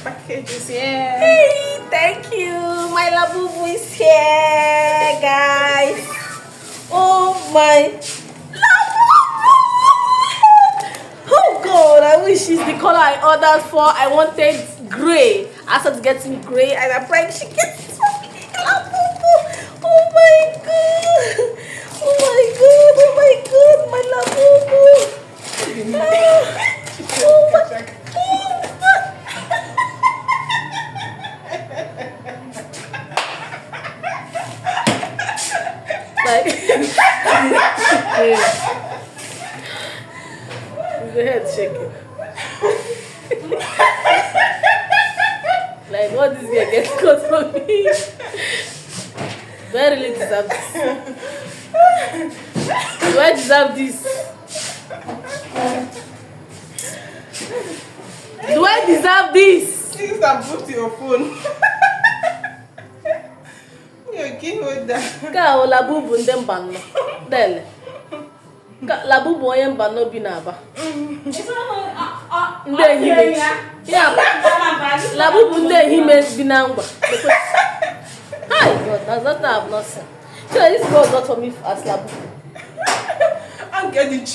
package is here. Hey, thank you. My LABUBU is here, guys. Oh my LABUBU! Oh God, I wish it's the color I ordered for. I wanted gray. I started getting gray, and I'm praying she gets it for me. LABUBU. Oh my God. Oh my God. Oh my God. My LABUBU. Oh my God. Like, the head shaking. Like, what this guy gets close from me? Do I really deserve this? Do I deserve this? Do I deserve this? Things that put to your phone. Ka o LABUBU ndị mba nọ dele ka LABUBU onye mba nọ bi n'Aba ndị ehime ya LABUBU ndị ehime bi na Ngwa. Hi God, that's what I have not seen. So this girl got for me as LABUBU. I'm getting